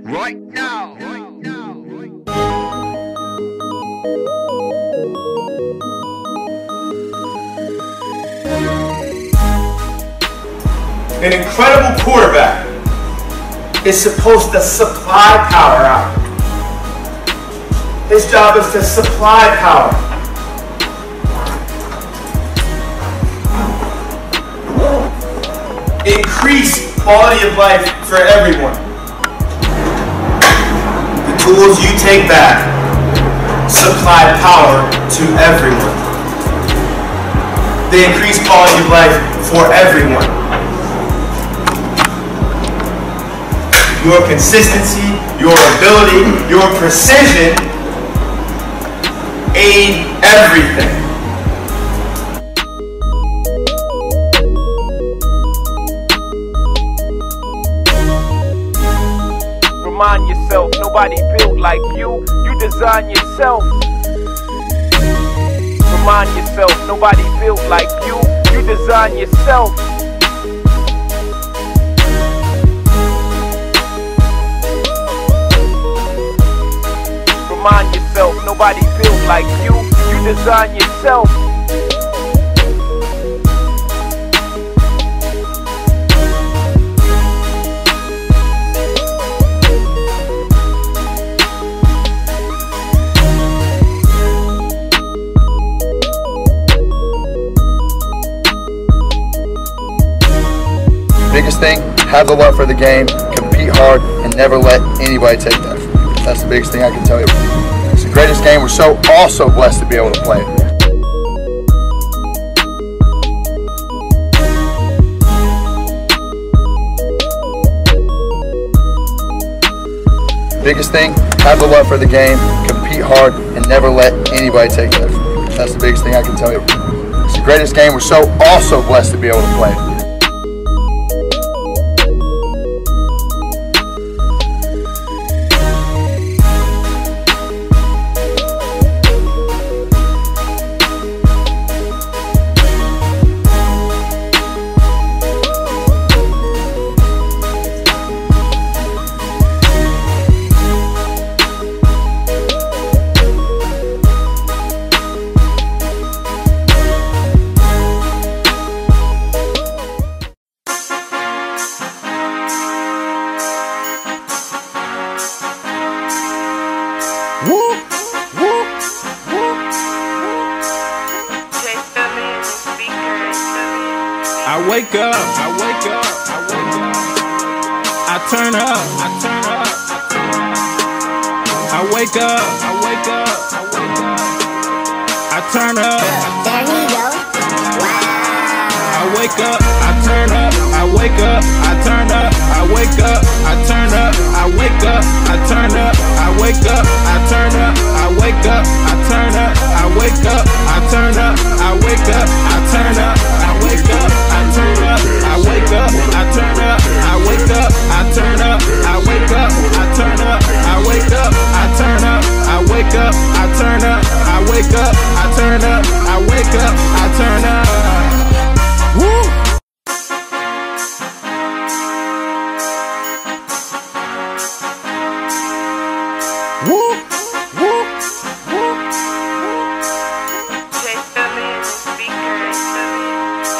Right now. An incredible quarterback is supposed to supply power out. His job is to supply power. Increase quality of life for everyone. The tools you take back supply power to everyone. They increase quality of life for everyone. Your consistency, your ability, your precision aid everything. Remind yourself, nobody built like you design yourself. Remind yourself, nobody built like you design yourself. Remind yourself, nobody built like you design yourself. Biggest thing, have the love for the game, compete hard, and never let anybody take that from you. That's the biggest thing I can tell you. It's the greatest game. We're so also blessed to be able to play it. Biggest thing, have the love for the game, compete hard, and never let anybody take that from you. That's the biggest thing I can tell you. It's the greatest game. We're so also blessed to be able to play it. I wake up, I turn up, I wake up, I turn up. There you go. Wow. I wake up, I turn up, I wake up, I turn up, I wake up, I turn up, I wake up, I turn up, I wake up, I turn up, I wake up, I turn up, I wake up, I turn up, I wake up, I turn up, I wake up, I turn up, I wake up, I turn up, I wake up, I turn up, I wake up, I turn up, I wake up, I turn up, I wake up, I turn up, I wake up, I turn up, I wake up, I turn up. Woo!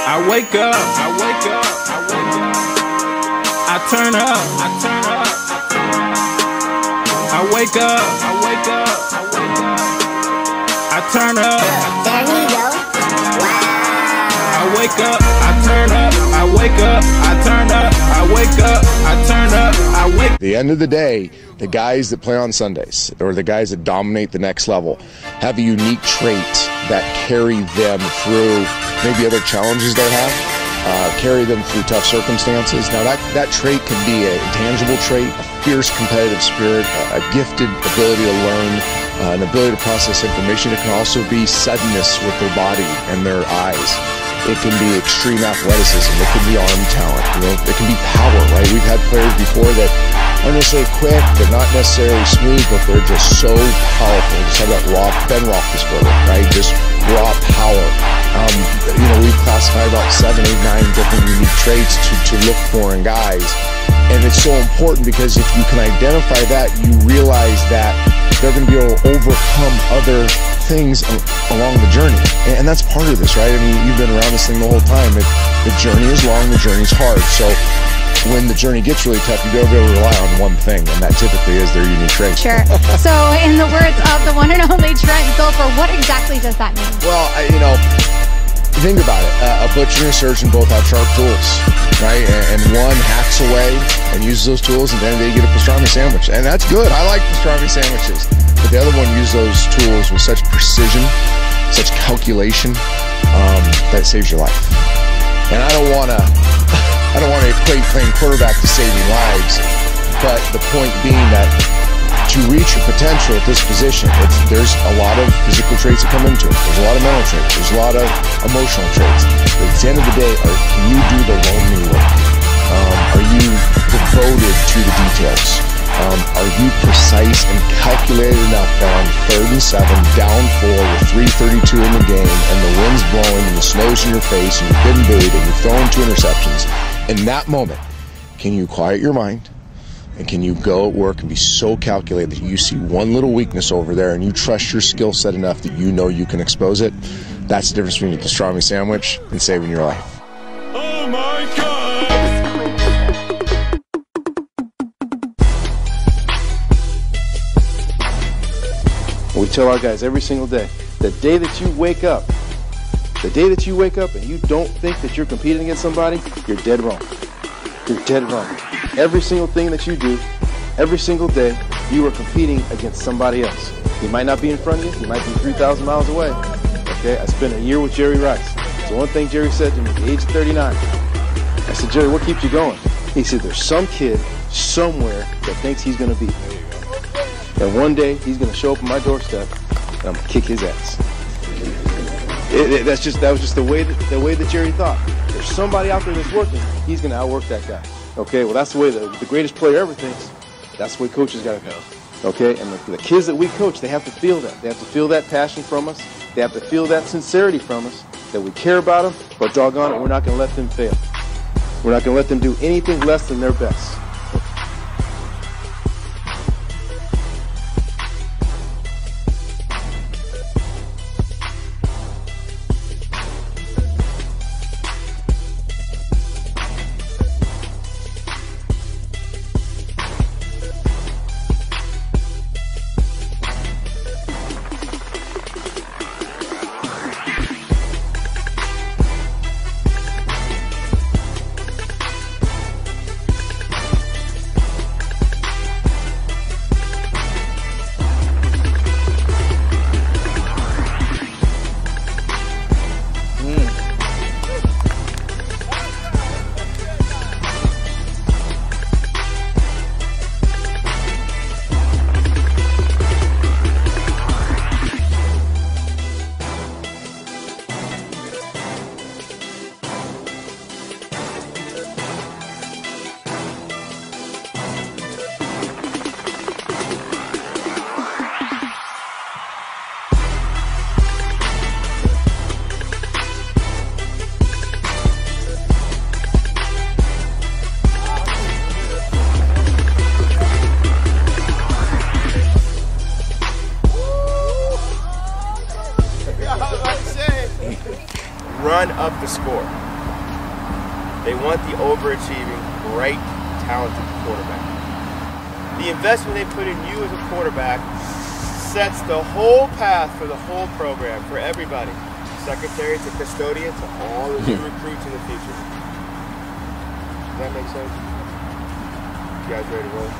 I wake up, I turn up, I wake up, I turn up. There you go. Wow. I wake up, I turn up, I wake up, I turn up, I wake up, I turn up, I wake up. At the end of the day, the guys that play on Sundays, or the guys that dominate the next level, have a unique trait that carry them through maybe other challenges they have, carry them through tough circumstances. Now that trait can be a tangible trait, a fierce competitive spirit, a gifted ability to learn, an ability to process information. It can also be suddenness with their body and their eyes. It can be extreme athleticism. It can be arm talent. You know, it can be power, right? We've had players before that aren't necessarily quick, they're not necessarily smooth, but they're just so powerful. Just have that raw Ben Roethlisberger, right? Just raw power. You know, we've classified about 7, 8, 9 different unique traits to look for in guys. And it's so important because if you can identify that, you realize that they're going to be able to overcome other things along the journey. And that's part of this, right? I mean, you've been around this thing the whole time. The journey is long, the journey's hard. So when the journey gets really tough, you got to be able to rely on one thing, and that typically is their unique trait. Sure. So in the words of the one and only Trent Gopher, what exactly does that mean? Well, think about it. A butcher and a surgeon both have sharp tools, right? And one hacks away and uses those tools, and then they get a pastrami sandwich. And that's good. I like pastrami sandwiches. But the other one uses those tools with such precision, such calculation, that it saves your life. And I don't want to equate playing quarterback to saving lives, but the point being that to reach your potential at this position, there's a lot of physical traits that come into it. There's a lot of mental traits. There's a lot of emotional traits. But at the end of the day, can you do the lonely work? Are you devoted to the details? Are you precise and calculated enough that on 3rd and 7, down 4 with 3:32 in the game, and the wind's blowing and the snow's in your face and you've been booed and you've thrown 2 interceptions, in that moment, can you quiet your mind? And can you go at work and be so calculated that you see one little weakness over there and you trust your skill set enough that you know you can expose it? That's the difference between a pastrami sandwich and saving your life. Oh my God! We tell our guys every single day, the day that you wake up and you don't think that you're competing against somebody, you're dead wrong. You're dead wrong. Every single thing that you do, every single day, you are competing against somebody else. He might not be in front of you. He might be 3,000 miles away. Okay, I spent a year with Jerry Rice. So one thing Jerry said to me at the age of 39, I said, Jerry, what keeps you going? He said, there's some kid somewhere that thinks he's going to beat me. And one day, he's going to show up on my doorstep, and I'm going to kick his ass. That was just the way that Jerry thought. There's somebody out there that's working, he's going to outwork that guy. Okay, well, that's the way the greatest player ever thinks. That's the way coaches got to go. Okay, and the kids that we coach, they have to feel that. They have to feel that passion from us. They have to feel that sincerity from us, that we care about them, but doggone it, we're not going to let them fail. We're not going to let them do anything less than their best. Run up the score. They want the overachieving, bright, talented quarterback. The investment they put in you as a quarterback sets the whole path for the whole program, for everybody. Secretary to custodian to all of the recruits in the future. Does that make sense? You guys ready to roll?